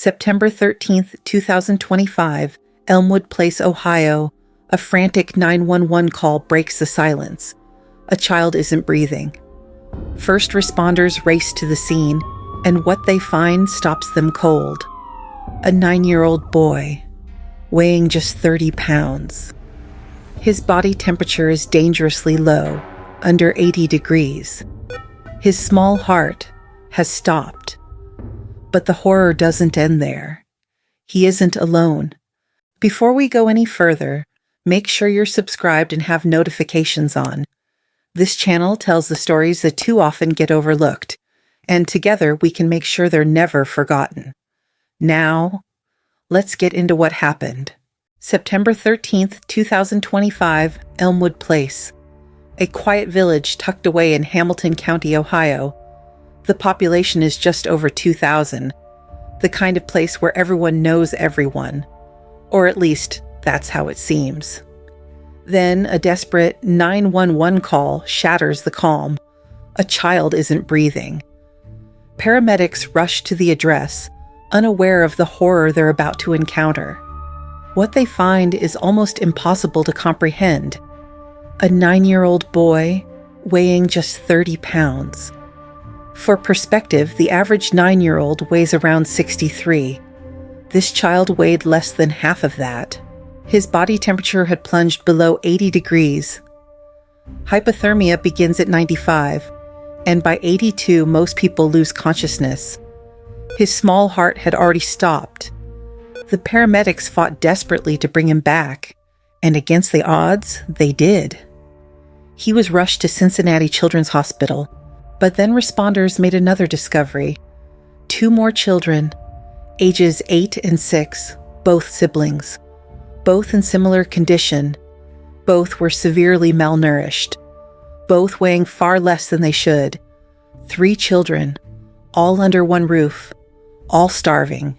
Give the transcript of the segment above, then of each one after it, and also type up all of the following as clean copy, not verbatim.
September 13th, 2025, Elmwood Place, Ohio. A frantic 911 call breaks the silence. A child isn't breathing. First responders race to the scene, and what they find stops them cold. A 9-year-old boy, weighing just 30 pounds. His body temperature is dangerously low, under 80 degrees. His small heart has stopped. But the horror doesn't end there. He isn't alone. Before we go any further, make sure you're subscribed and have notifications on. This channel tells the stories that too often get overlooked, and together we can make sure they're never forgotten. Now, let's get into what happened. September 13th, 2025, Elmwood Place. A quiet village tucked away in Hamilton County, Ohio. The population is just over 2,000, the kind of place where everyone knows everyone. Or at least, that's how it seems. Then, a desperate 911 call shatters the calm. A child isn't breathing. Paramedics rush to the address, unaware of the horror they're about to encounter. What they find is almost impossible to comprehend. A 9-year-old boy weighing just 30 pounds. For perspective, the average 9-year-old weighs around 63. This child weighed less than half of that. His body temperature had plunged below 80 degrees. Hypothermia begins at 95, and by 82, most people lose consciousness. His small heart had already stopped. The paramedics fought desperately to bring him back, and against the odds, they did. He was rushed to Cincinnati Children's Hospital, but then responders made another discovery. 2 more children, ages 8 and 6, both siblings, both in similar condition, both were severely malnourished, both weighing far less than they should. 3 children, all under one roof, all starving.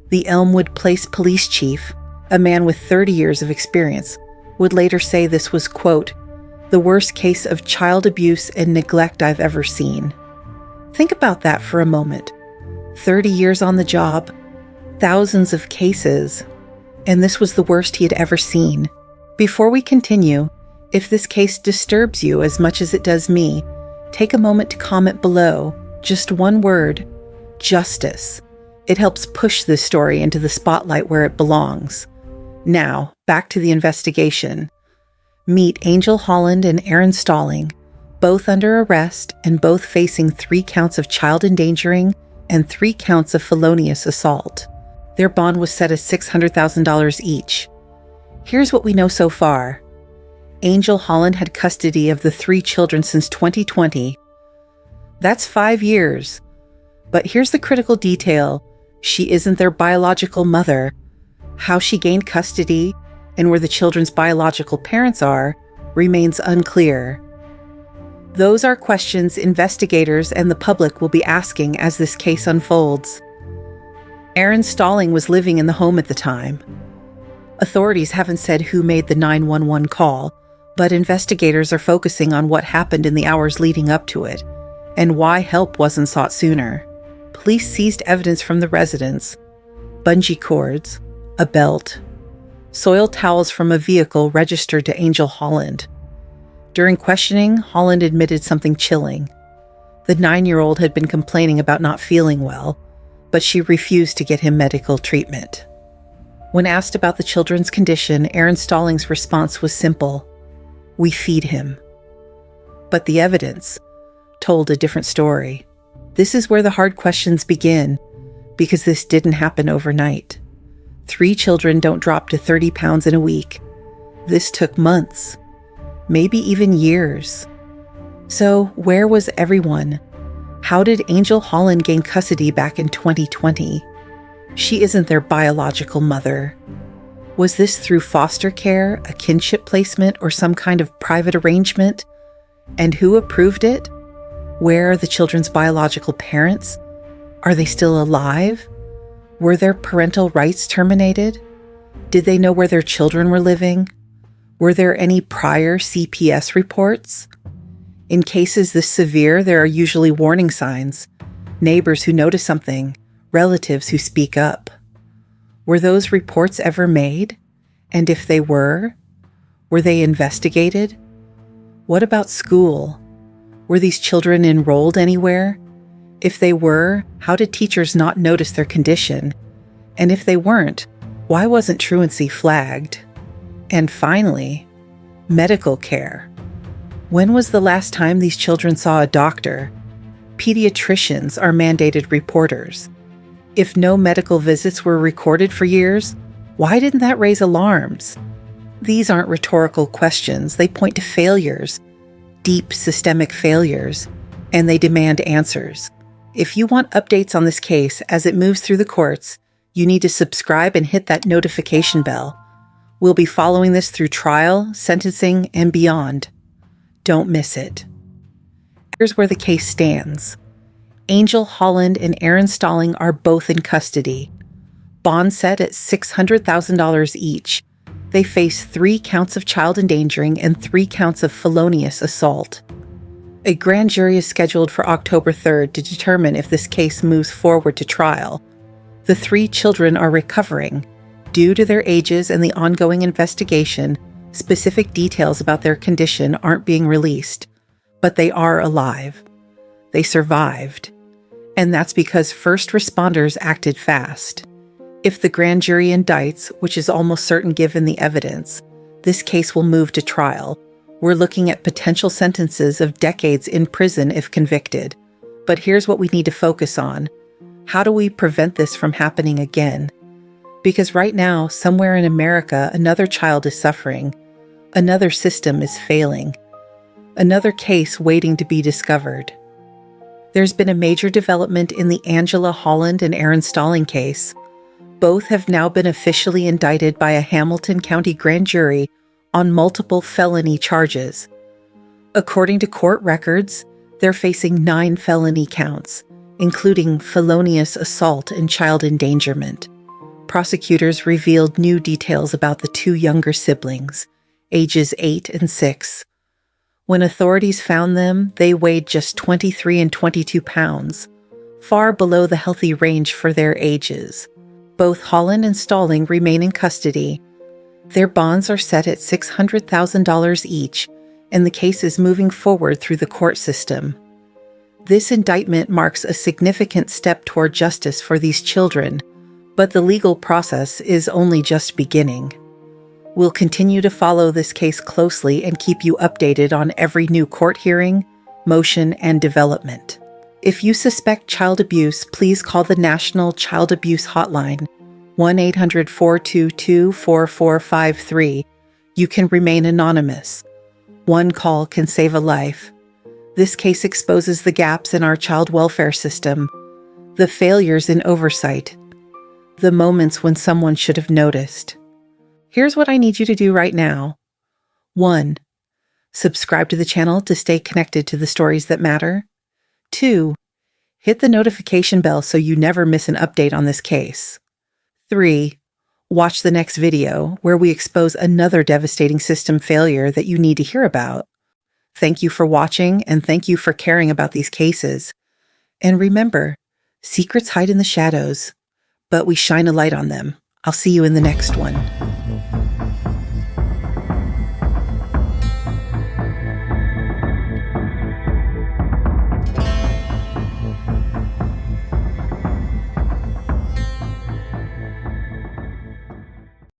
The Elmwood Place police chief, a man with 30 years of experience, would later say this was, quote, the worst case of child abuse and neglect I've ever seen. Think about that for a moment. 30 years on the job, thousands of cases, and this was the worst he had ever seen. Before we continue, if this case disturbs you as much as it does me, take a moment to comment below. Just one word, justice. It helps push this story into the spotlight where it belongs. Now, back to the investigation. Meet Angel Holland and Aaron Stalling, both under arrest and both facing 3 counts of child endangering and 3 counts of felonious assault. Their bond was set at $600,000 each. Here's what we know so far. Angel Holland had custody of the 3 children since 2020. That's 5 years. But here's the critical detail. She isn't their biological mother. How she gained custody and where the children's biological parents are remains unclear. Those are questions investigators and the public will be asking as this case unfolds. Aaron Stalling was living in the home at the time. Authorities haven't said who made the 911 call, but investigators are focusing on what happened in the hours leading up to it and why help wasn't sought sooner. Police seized evidence from the residence: bungee cords, a belt, soiled towels from a vehicle registered to Angel Holland. During questioning, Holland admitted something chilling. The 9-year-old had been complaining about not feeling well, but she refused to get him medical treatment. When asked about the children's condition, Aaron Stalling's response was simple: we feed him. But the evidence told a different story. This is where the hard questions begin, because this didn't happen overnight. 3 children don't drop to 30 pounds in a week. This took months, maybe even years. So where was everyone? How did Angel Holland gain custody back in 2020? She isn't their biological mother. Was this through foster care, a kinship placement, or some kind of private arrangement? And who approved it? Where are the children's biological parents? Are they still alive? Were their parental rights terminated? Did they know where their children were living? Were there any prior CPS reports? In cases this severe, there are usually warning signs. Neighbors who notice something, relatives who speak up. Were those reports ever made? And if they were they investigated? What about school? Were these children enrolled anywhere? If they were, how did teachers not notice their condition? And if they weren't, why wasn't truancy flagged? And finally, medical care. When was the last time these children saw a doctor? Pediatricians are mandated reporters. If no medical visits were recorded for years, why didn't that raise alarms? These aren't rhetorical questions. They point to failures, deep systemic failures, and they demand answers. If you want updates on this case as it moves through the courts, you need to subscribe and hit that notification bell. We'll be following this through trial, sentencing, and beyond. Don't miss it. Here's where the case stands. Angel Holland and Aaron Stalling are both in custody. Bond set at $600,000 each. They face 3 counts of child endangering and 3 counts of felonious assault. A grand jury is scheduled for October 3rd to determine if this case moves forward to trial. The 3 children are recovering. Due to their ages and the ongoing investigation, specific details about their condition aren't being released, but they are alive. They survived. And that's because first responders acted fast. If the grand jury indicts, which is almost certain given the evidence, this case will move to trial. We're looking at potential sentences of decades in prison if convicted. But here's what we need to focus on. How do we prevent this from happening again? Because right now, somewhere in America, another child is suffering. Another system is failing. Another case waiting to be discovered. There's been a major development in the Angela Holland and Aaron Stalling case. Both have now been officially indicted by a Hamilton County grand jury on multiple felony charges. According to court records, they're facing 9 felony counts, including felonious assault and child endangerment. Prosecutors revealed new details about the 2 younger siblings, ages 8 and 6. When authorities found them, they weighed just 23 and 22 pounds, far below the healthy range for their ages. Both Holland and Stalling remain in custody. Their bonds are set at $600,000 each, and the case is moving forward through the court system. This indictment marks a significant step toward justice for these children, but the legal process is only just beginning. We'll continue to follow this case closely and keep you updated on every new court hearing, motion, and development. If you suspect child abuse, please call the National Child Abuse Hotline, 1-800-422-4453. You can remain anonymous. One call can save a life. This case exposes the gaps in our child welfare system, the failures in oversight, the moments when someone should have noticed. Here's what I need you to do right now. 1. Subscribe to the channel to stay connected to the stories that matter. 2. Hit the notification bell so you never miss an update on this case. 3. Watch the next video where we expose another devastating system failure that you need to hear about. Thank you for watching, and thank you for caring about these cases. And remember, secrets hide in the shadows, but we shine a light on them. I'll see you in the next one.